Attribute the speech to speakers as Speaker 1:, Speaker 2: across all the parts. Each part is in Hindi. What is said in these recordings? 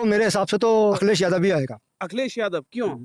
Speaker 1: मेरे हिसाब से तो अखिलेश यादव भी आएगा।
Speaker 2: अखिलेश यादव क्यों?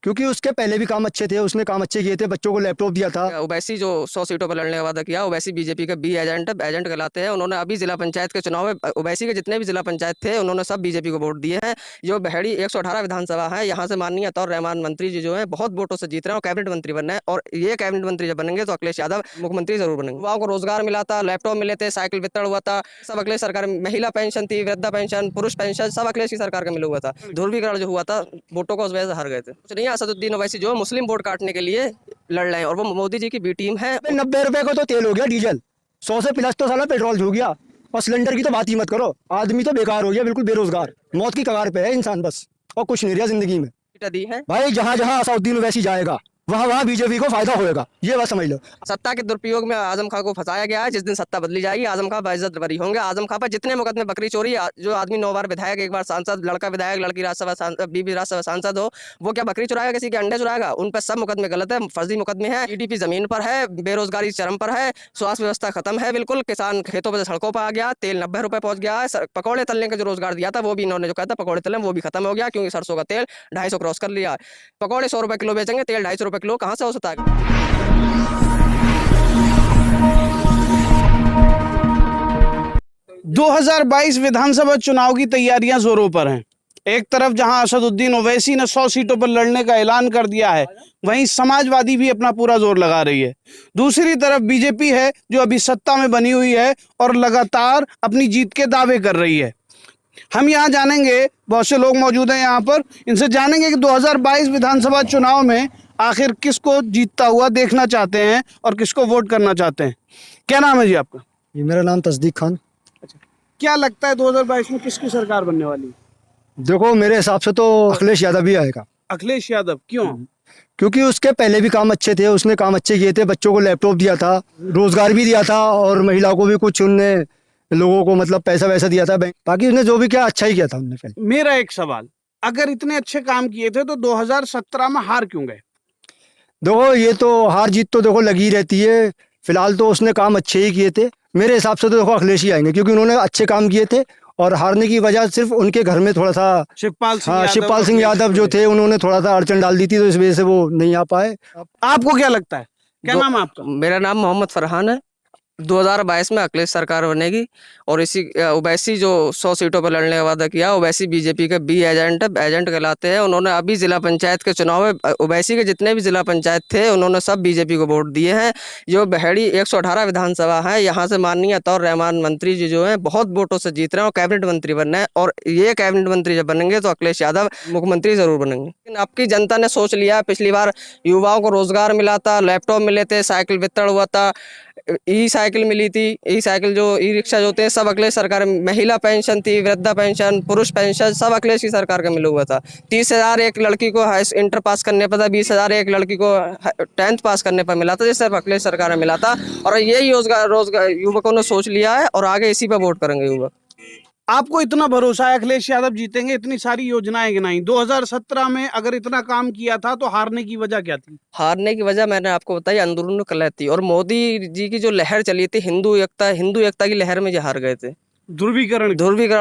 Speaker 1: क्योंकि उसके पहले भी काम अच्छे थे, उसने काम अच्छे किए थे, बच्चों को लैपटॉप दिया था।
Speaker 3: ओवैसी जो 100 सीटों पर लड़ने का वादा किया, ओवैसी बीजेपी के बी एजेंट कहलाते हैं। उन्होंने अभी जिला पंचायत के चुनाव में ओवैसी के जितने भी जिला पंचायत थे उन्होंने सब बीजेपी को वोट दिए हैं। जो बहेड़ी 118 विधानसभा है, यहाँ से माननीय अतौर रहमान मंत्री जी जो है बहुत वोटों से जीत रहे हैं और कैबिनेट मंत्री बनना है। और ये कैबिनेट मंत्री जब बनेंगे तो अखिलेश यादव मुख्यमंत्री जरूर बनेंगे। युवाओं को रोजगार मिला था, लैपटॉप मिले थे, साइकिल वितरण हुआ था, सब अखिलेश सरकार। महिला पेंशन थी, वृद्धा पेंशन, पुरुष पेंशन, सब अखिलेश की सरकार का मिला हुआ था। ध्रुवीकरण जो हुआ था वोटों को उस वजह से हार गए थे। कुछ नहीं, असदुद्दीन ओवैसी जो मुस्लिम वोट काटने के लिए लड़ रहे हैं और वो मोदी जी की बी टीम है।
Speaker 1: 90 रुपए को तो तेल हो गया, डीजल 100 से प्लस तो साला पेट्रोल हो गया, और सिलेंडर की तो बात ही मत करो। आदमी तो बेकार हो गया, बिल्कुल बेरोजगार, मौत की कगार पे है इंसान बस, और कुछ नहीं रहा जिंदगी में।
Speaker 3: दी है
Speaker 1: भाई जहाँ जहाँ असदुद्दीन ओवैसी जाएगा वहाँ वहाँ बीजेपी को फायदा होएगा, ये बात समझ लो।
Speaker 3: सत्ता के दुरुपयोग में आजम खां को फंसाया गया है। जिस दिन सत्ता बदली जाएगी आजम खां बाइज्जत बरी होंगे। आजम खां पर जितने मुकदमे बकरी चोरी, जो आदमी 9 बार विधायक, 1 बार सांसद, लड़का विधायक, लड़की राज्यसभा सांसद, बीबी राज्यसभा सांसद हो, वो क्या बकरी चुराएगा, किसी के अंडे चुराएगा? उन पर सब मुकदमे गलत है, फर्जी मुकदमे हैं। जीडीपी जमीन पर है, बेरोजगारी चरम पर है, स्वास्थ्य व्यवस्था खत्म है बिल्कुल, किसान खेतों पर सड़कों पर आ गया, तेल 90 रुपए पहुंच गया है। पकौड़े तलने का जो रोजगार दिया था वो भी इन्होंने जो कहा था पकौड़े तलने, वो भी खत्म हो गया, क्योंकि सरसों का तेल 250 क्रॉस कर लिया। पकौड़े 100 रुपए किलो बेचेंगे, तेल 250 रुपए किलो कहाँ से हो सकता है?
Speaker 2: 2022 विधानसभा चुनाव की तैयारियां जोरों पर हैं। एक तरफ जहां असदुद्दीन ओवैसी ने 100 सीटों पर लड़ने का ऐलान कर दिया है, वहीं समाजवादी भी अपना पूरा जोर लगा रही है। दूसरी तरफ बीजेपी है जो अभी सत्ता में बनी हुई है और लगातार अपनी जीत के दावे कर रही है। हम यहाँ जानेंगे, बहुत से लोग मौजूद हैं यहाँ पर, इनसे जानेंगे कि 2022 विधानसभा चुनाव में आखिर किसको जीतता हुआ देखना चाहते हैं और किसको वोट करना चाहते हैं। क्या नाम है जी आपका?
Speaker 1: ये मेरा नाम तस्दीक खान।
Speaker 2: क्या लगता है 2022 में किसकी सरकार बनने वाली है?
Speaker 1: देखो मेरे हिसाब से तो अखिलेश यादव ही आएगा।
Speaker 2: अखिलेश यादव क्यों?
Speaker 1: क्योंकि उसके पहले भी काम अच्छे थे, उसने काम अच्छे किए थे, बच्चों को लैपटॉप दिया था, रोजगार भी दिया था, और महिलाओं को भी कुछ उनने लोगों को मतलब पैसा वैसा दिया था बैंक। बाकी उसने जो भी किया अच्छा ही किया था उनने पहले।
Speaker 2: मेरा एक सवाल, अगर इतने अच्छे काम किए थे तो 2017 में हार क्यों गए?
Speaker 1: देखो ये तो हार जीत तो देखो लगी रहती है, फिलहाल तो उसने काम अच्छे ही किए थे। मेरे हिसाब से तो देखो अखिलेश ही आएंगे, क्योंकि उन्होंने अच्छे काम किए थे, और हारने की वजह सिर्फ उनके घर में थोड़ा सा
Speaker 2: शिवपाल
Speaker 1: सिंह यादव जो थे उन्होंने थोड़ा सा अड़चन डाल दी थी, तो इस वजह से वो नहीं आ पाए।
Speaker 2: आपको क्या लगता है, क्या नाम है आपका?
Speaker 3: मेरा नाम मोहम्मद फरहान है। 2022 में अखिलेश सरकार बनेगी और इसी ओवैसी जो 100 सीटों पर लड़ने का वादा किया, ओवैसी बीजेपी के बी एजेंट कहलाते हैं। उन्होंने अभी जिला पंचायत के चुनाव में ओवैसी के जितने भी जिला पंचायत थे उन्होंने सब बीजेपी को वोट दिए हैं। जो बहेड़ी 118 विधानसभा है, यहाँ से माननीय अतौर रहमान मंत्री जी जो है बहुत वोटों से जीत रहे हैं और कैबिनेट मंत्री बनना है। और ये कैबिनेट मंत्री जब बनेंगे तो अखिलेश यादव मुख्यमंत्री जरूर बनेंगे। लेकिन आपकी जनता ने सोच लिया, पिछली बार युवाओं को रोजगार मिला था, लैपटॉप मिले थे, साइकिल वितरण हुआ था, ई साइकिल मिली थी, ई साइकिल जो ई रिक्शा जो होते हैं सब अखिलेश सरकार। महिला पेंशन थी, वृद्धा पेंशन, पुरुष पेंशन, सब अखिलेश की सरकार का मिला हुआ था। 30,000 एक लड़की को इंटर पास करने पर था, 20,000 एक लड़की को 10th पास करने पर मिला था, जिससे अखिलेश सरकार में मिला था। और यही रोजगार युवकों ने सोच लिया है और आगे इसी पर वोट करेंगे युवक।
Speaker 2: आपको इतना भरोसा है अखिलेश यादव जीतेंगे, इतनी सारी योजनाएं गिनाई, 2017 में अगर इतना काम किया था तो हारने की वजह क्या थी?
Speaker 3: हारने की वजह मैंने आपको बताई, अंदरूनी कलह थी। और मोदी जी की जो लहर चली थी हिंदू एकता की लहर में जो हार गए थे। ध्रुवीकरण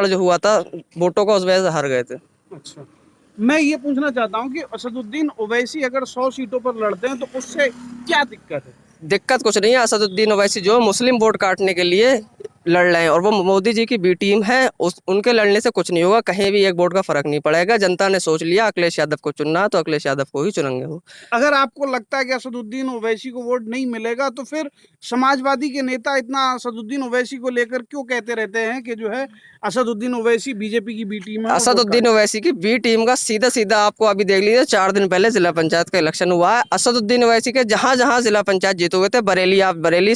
Speaker 3: जो हुआ था वोटों का, उस वजह से हार गए थे।
Speaker 2: अच्छा, मैं ये पूछना चाहता हूँ कि असदुद्दीन ओवैसी अगर 100 सीटों पर लड़ते हैं तो उससे क्या दिक्कत है?
Speaker 3: दिक्कत कुछ नहीं है। असदुद्दीन ओवैसी जो मुस्लिम वोट काटने के लिए लड़ रहे हैं और वो मोदी जी की बी टीम है, उनके लड़ने से कुछ नहीं होगा, कहीं भी एक वोट का फर्क नहीं पड़ेगा। जनता ने सोच लिया अखिलेश यादव को चुनना, तो अखिलेश यादव को ही चुनेंगे वो।
Speaker 2: अगर आपको लगता है कि असदुद्दीन ओवैसी को वोट नहीं मिलेगा तो फिर समाजवादी के नेता इतना असदुद्दीन ओवैसी को लेकर क्यों कहते रहते हैं कि जो है असदुद्दीन ओवैसी बीजेपी की बी टीम है?
Speaker 3: असदुद्दीन ओवैसी की बी टीम का सीधा सीधा आपको अभी देख लीजिए, 4 दिन पहले जिला पंचायत का इलेक्शन हुआ है। असदुद्दीन ओवैसी के जहां जहां जिला पंचायत जीते हुए थे, बरेली, आप बरेली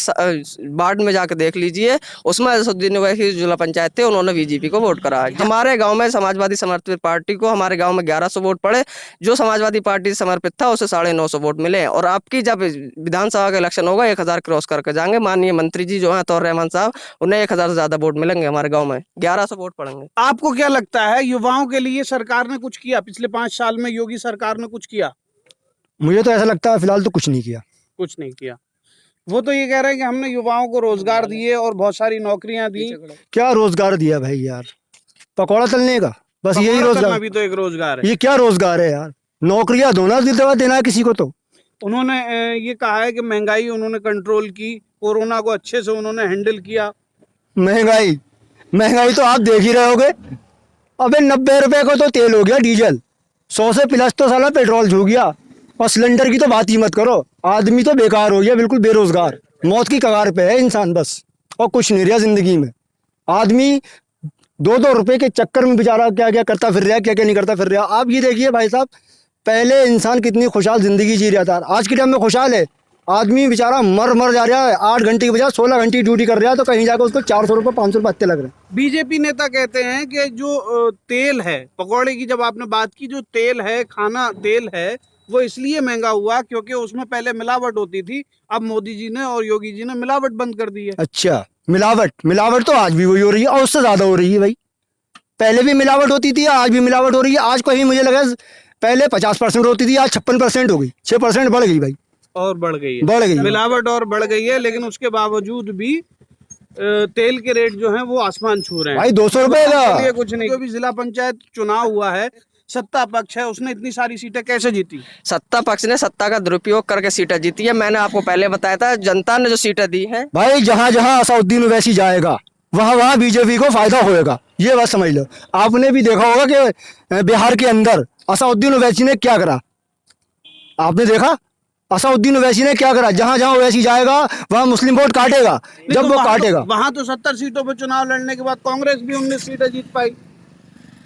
Speaker 3: वार्ड में जाकर देख लीजिए, उसमें असदुद्दीन ओवैसी जिला पंचायत थे, उन्होंने बीजेपी को वोट करा। हमारे गांव में समाजवादी समर्पित पार्टी को हमारे गांव में 1100 वोट पड़े, जो समाजवादी पार्टी से समर्पित था उसे 950 वोट मिले। और आपकी जब विधानसभा का इलेक्शन होगा 1000 क्रॉस करके जाएंगे। माननीय मंत्री जी जो है अतौर रहमान साहब, उन्हें 1000 से ज्यादा वोट मिलेंगे, हमारे गाँव में 1100 वोट पड़ेंगे।
Speaker 2: आपको क्या लगता है युवाओं के लिए सरकार ने कुछ किया? पिछले 5 साल में योगी सरकार ने कुछ किया?
Speaker 1: मुझे तो ऐसा लगता है फिलहाल तो कुछ नहीं किया।
Speaker 2: कुछ नहीं किया। वो तो ये कह रहे हैं कि हमने युवाओं को रोजगार दिए और बहुत सारी नौकरियां दी।
Speaker 1: क्या रोजगार दिया भाई यार? पकौड़ा तलने का बस यही
Speaker 2: पकौड़ा
Speaker 1: रोजगार।
Speaker 2: करना भी तो एक रोजगार है।
Speaker 1: ये क्या रोजगार है यार, नौकरियां दो ना, देना है किसी को तो।
Speaker 2: उन्होंने ये कहा है कि महंगाई उन्होंने कंट्रोल की, कोरोना को अच्छे से उन्होंने हैंडल किया।
Speaker 1: महंगाई महंगाई तो आप देख ही रहे होगे। अबे 90 रुपए को तो तेल हो गया, डीजल 100 से प्लस तो साला पेट्रोल छू गया, और सिलेंडर की तो बात ही मत करो। आदमी तो बेकार हो गया, बिल्कुल बेरोजगार, मौत की कगार पे है इंसान बस, और कुछ नहीं रहा जिंदगी में। आदमी 2-2 रुपए के चक्कर में बेचारा क्या क्या करता फिर रहा है, क्या क्या नहीं करता फिर रहा। आप ये देखिए भाई साहब, पहले इंसान कितनी खुशहाल जिंदगी जी रहा था, आज के टाइम में खुशहाल है। आदमी बेचारा मर जा रहा है, 8 घंटे की बजाय 16 घंटे ड्यूटी कर रहा है, तो कहीं जाकर उसको 400 रुपये 500 रुपये हत्ते लग रहे हैं।
Speaker 2: बीजेपी नेता कहते हैं कि जो तेल है, पकौड़े की जब आपने बात की, जो तेल है, खाना तेल है, वो इसलिए महंगा हुआ क्योंकि उसमें पहले मिलावट होती थी। अब मोदी जी ने और योगी जी ने मिलावट बंद कर दी है।
Speaker 1: अच्छा, मिलावट तो आज भी वही हो रही है, और उससे ज्यादा हो रही है भाई। पहले भी मिलावट होती थी, आज भी मिलावट हो रही है। आज कहीं मुझे लगा पहले 50% होती थी, आज 56% हो गई, 6% बढ़ गई भाई,
Speaker 2: और बढ़ गई है,
Speaker 1: बढ़ गई है।
Speaker 2: मिलावट और बढ़ गई है। लेकिन उसके बावजूद भी तेल के रेट जो हैं वो आसमान छू रहे हैं
Speaker 1: भाई 200 रुपए
Speaker 2: के
Speaker 1: का।
Speaker 2: लिए कुछ नहीं। अभी जिला पंचायत चुनाव हुआ है, सत्ता पक्ष है, उसने इतनी सारी सीटें कैसे जीती?
Speaker 3: सत्ता पक्ष ने सत्ता का दुरुपयोग करके सीटें जीती है। मैंने आपको पहले बताया था, जनता ने जो सीटें दी हैं।
Speaker 1: भाई जहां जहां असदुद्दीन ओवैसी जाएगा वहां वहां बीजेपी को फायदा होएगा, ये बात समझ लो। आपने भी देखा होगा कि बिहार के अंदर असदुद्दीन ओवैसी ने क्या करा, आपने देखा असदुद्दीन ओवैसी ने क्या करा। जहां जहां ओवैसी जाएगा वहां मुस्लिम वोट काटेगा, जब वो काटेगा।
Speaker 2: वहां तो 70 सीटों पर चुनाव लड़ने के बाद कांग्रेस भी 19 सीटें जीत पाई।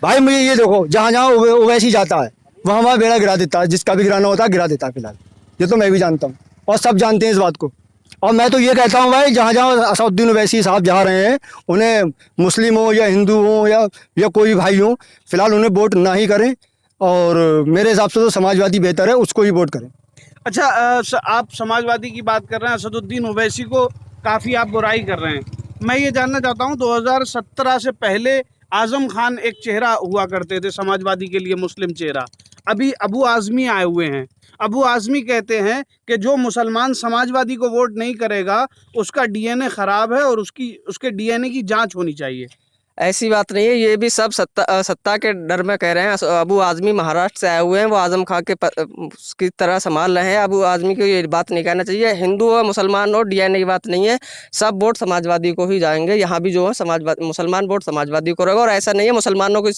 Speaker 1: भाई मुझे ये देखो, जहां जहां ओवैसी जाता है वहां वहां बेड़ा गिरा देता है, जिसका भी गिराना होता है गिरा देता है। फिलहाल ये तो मैं भी जानता हूँ, और सब जानते हैं इस बात को। और मैं तो ये कहता हूँ भाई, जहाँ जहाँ असदुद्दीन ओवैसी साहब जा रहे हैं, उन्हें मुस्लिम हो या हिंदू हो या कोई भाई हो, फिलहाल उन्हें वोट ना ही करें। और मेरे हिसाब से तो समाजवादी बेहतर है, उसको ही वोट करें।
Speaker 2: अच्छा, आप समाजवादी की बात कर रहे हैं, असदुद्दीन ओवैसी को काफ़ी आप बुराई कर रहे हैं। मैं ये जानना चाहता हूँ, 2017 से पहले आजम खान एक चेहरा हुआ करते थे समाजवादी के लिए, मुस्लिम चेहरा। अभी अबू आज़मी आए हुए हैं। अबू आज़मी कहते हैं कि जो मुसलमान समाजवादी को वोट नहीं करेगा उसका डीएनए ख़राब है और उसके डीएनए की जांच होनी चाहिए।
Speaker 3: ऐसी बात नहीं है, ये भी सब सत्ता के डर में कह रहे हैं। अबू आज़मी महाराष्ट्र से आए हुए हैं, वो आजम खान की तरह संभाल रहे हैं। अबू आज़मी को ये बात नहीं कहना चाहिए। हिंदू और मुसलमान और डीएनए की बात नहीं है, सब वोट समाजवादी को ही जाएंगे। यहाँ भी जो है समाजवादी मुसलमान वोट समाजवादी को रहेगा। और ऐसा नहीं है मुसलमानों को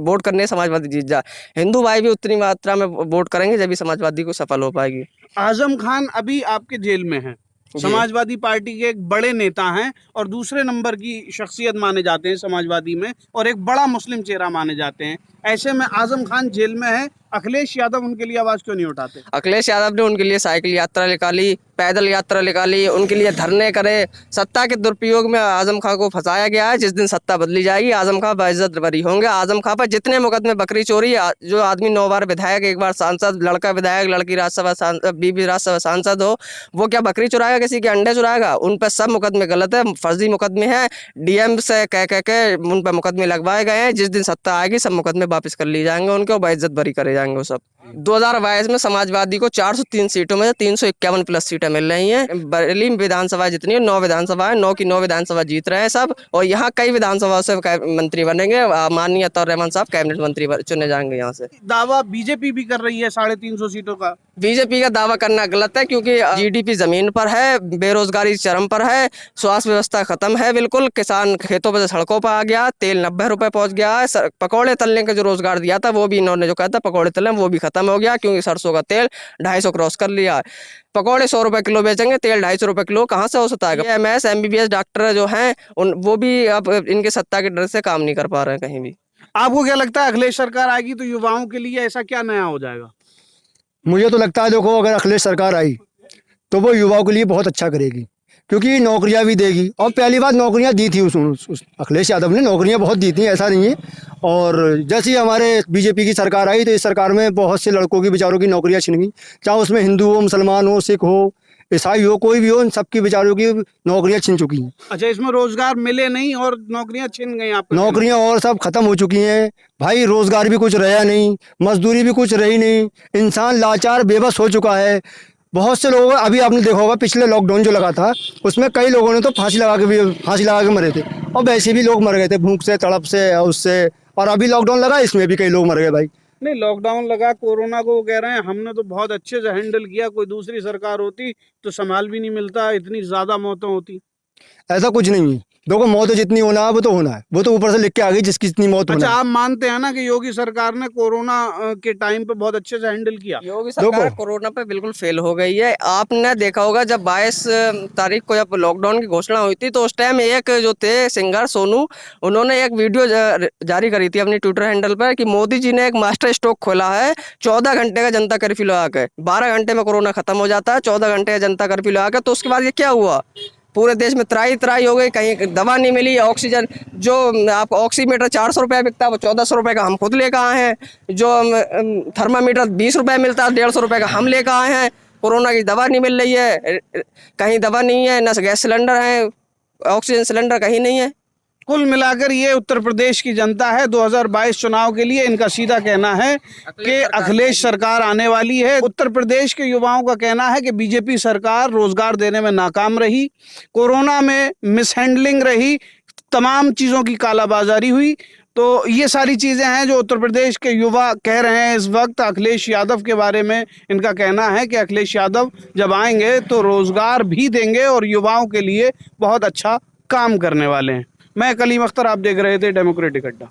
Speaker 3: वोट करने समाजवादी जीत जाए, हिंदू भाई भी उतनी मात्रा में वोट करेंगे जब भी समाजवादी को सफल हो पाएगी।
Speaker 2: आजम खान अभी आपके जेल में हैं, समाजवादी पार्टी के एक बड़े नेता हैं और दूसरे नंबर की शख्सियत माने जाते हैं समाजवादी में, और एक बड़ा मुस्लिम चेहरा माने जाते हैं। ऐसे में आजम खान जेल में है, अखिलेश यादव उनके लिए आवाज़ क्यों नहीं उठाते?
Speaker 3: अखिलेश यादव ने उनके लिए साइकिल यात्रा निकाली, पैदल यात्रा निकाली, उनके लिए धरने करे। सत्ता के दुरुपयोग में आजम खां को फंसाया गया है। जिस दिन सत्ता बदली जाएगी आजम खां बाइज्जत बरी होंगे। आजम खां पर जितने मुकदमे, बकरी चोरी, जो आदमी 9 बार विधायक, 1 बार सांसद, लड़का विधायक, लड़की राज्यसभा बीबी राज्यसभा सांसद हो, वो क्या बकरी चुराएगा, किसी के अंडे चुराएगा? उन पर सब मुकदमे गलत है, फर्जी मुकदमे हैं। डीएम से कह के उन पर मुकदमे लगवाए गए हैं। जिस दिन सत्ता आएगी सब मुकदमे वापस कर लिए जाएंगे उनके, और बाइज्जत बरी करे जाएंगे वो सब। 2022 में समाजवादी को 403 सीटों में 351 प्लस सीटें मिल रही हैं। बरेली विधानसभा जितनी है, 9 विधानसभा है, 9 की 9 विधानसभा जीत रहे हैं सब। और यहाँ कई विधानसभा से मंत्री बनेंगे। माननीय अताउर रहमान साहब कैबिनेट मंत्री चुने जाएंगे यहाँ से।
Speaker 2: दावा बीजेपी भी कर रही है 350 सीटों का।
Speaker 3: बीजेपी का दावा करना गलत है, क्योंकि जीडीपी जमीन पर है, बेरोजगारी चरम पर है, स्वास्थ्य व्यवस्था खत्म है बिल्कुल, किसान खेतों पर सड़कों पर आ गया, तेल 90 रुपए पहुंच गया है। पकौड़े तलने का जो रोजगार दिया था वो भी इन्होंने जो कहा था पकौड़े तलने, वो भी खत्म हो गया, क्योंकि सरसों का तेल 250 क्रॉस कर लिया है। पकौड़े 100 रुपए किलो बेचेंगे, तेल 250 रुपए किलो, कहाँ से हो सकता है? एमएस MBBS डॉक्टर जो हैं वो भी अब इनके सत्ता के डर से काम नहीं कर पा रहे हैं कहीं भी।
Speaker 2: आपको क्या लगता है, अखिलेश सरकार आएगी तो युवाओं के लिए ऐसा क्या नया हो जाएगा?
Speaker 1: मुझे तो लगता है देखो, अगर अखिलेश सरकार आई तो वो युवाओं के लिए बहुत अच्छा करेगी, क्योंकि नौकरियां भी देगी। और पहली बात, नौकरियां दी थी उस अखिलेश यादव ने, नौकरियां बहुत दी थी, ऐसा नहीं है। और जैसे ही हमारे बीजेपी की सरकार आई तो इस सरकार में बहुत से लड़कों की, बेचारों की नौकरियां छिन गई। चाहे उसमें हिंदू हो, मुसलमान हो, सिख हो, ईसाई हो, कोई भी हो, इन सबकी बेचारों की नौकरियां छिन चुकी हैं।
Speaker 2: अच्छा, इसमें रोजगार मिले नहीं और नौकरियां छिन गई आपको?
Speaker 1: नौकरियां और सब खत्म हो चुकी हैं भाई, रोजगार भी कुछ रहा नहीं, मजदूरी भी कुछ रही नहीं, इंसान लाचार बेबस हो चुका है। बहुत से लोग, अभी आपने देखा होगा पिछले लॉकडाउन जो लगा था, उसमें कई लोगों ने तो फांसी लगा के मरे थे, और वैसे भी लोग मर गए थे भूख से, तड़प से, उससे और अभी लॉकडाउन लगा, इसमें भी कई लोग मर गए भाई।
Speaker 2: नहीं, लॉकडाउन लगा कोरोना को, वो कह रहे हैं हमने तो बहुत अच्छे से हैंडल किया, कोई दूसरी सरकार होती तो संभाल भी नहीं मिलता, इतनी ज्यादा मौतें होती।
Speaker 1: ऐसा कुछ नहीं है, देखो मौत जितनी होना है वो तो होना है, वो तो ऊपर से लिख के आ गई जिसकी जितनी मौत
Speaker 2: अच्छा,
Speaker 1: होना है।
Speaker 2: आप मानते हैं ना कि योगी सरकार ने कोरोना के टाइम पे बहुत अच्छे से हैंडल किया?
Speaker 3: योगी सरकार
Speaker 1: देखो।
Speaker 3: कोरोना पे बिल्कुल फेल हो गई है। आपने देखा होगा जब 22 तारीख को जब लॉकडाउन की घोषणा हुई थी तो उस टाइम एक जो थे सिंगर सोनू, उन्होंने एक वीडियो जारी करी थी अपनी ट्विटर हैंडल पर कि मोदी जी ने एक मास्टर स्ट्रोक खोला है 14 घंटे का जनता कर्फ्यू लगा के। 12 घंटे में कोरोना खत्म हो जाता है, 14 घंटे का जनता कर्फ्यू लगा के। तो उसके बाद ये क्या हुआ, पूरे देश में त्राही हो गई, कहीं दवा नहीं मिली। ऑक्सीजन जो आपको ऑक्सीमीटर 400 रुपये बिकता है वो 1400 रुपये का हम खुद लेकर आए हैं। जो थर्मामीटर 20 रुपये मिलता है 150 रुपये का हम लेकर आए हैं। कोरोना की दवा नहीं मिल रही है, कहीं दवा नहीं है, न गैस सिलेंडर है, ऑक्सीजन सिलेंडर कहीं नहीं है।
Speaker 2: कुल मिलाकर ये उत्तर प्रदेश की जनता है। 2022 चुनाव के लिए इनका सीधा कहना है कि अखिलेश सरकार आने वाली है। उत्तर प्रदेश के युवाओं का कहना है कि बीजेपी सरकार रोजगार देने में नाकाम रही, कोरोना में मिसहैंडलिंग रही, तमाम चीज़ों की कालाबाजारी हुई। तो ये सारी चीज़ें हैं जो उत्तर प्रदेश के युवा कह रहे हैं इस वक्त। अखिलेश यादव के बारे में इनका कहना है कि अखिलेश यादव जब आएंगे तो रोजगार भी देंगे और युवाओं के लिए बहुत अच्छा काम करने वाले हैं। मैं कलीम अख्तर, आप देख रहे थे डेमोक्रेटिक अड्डा।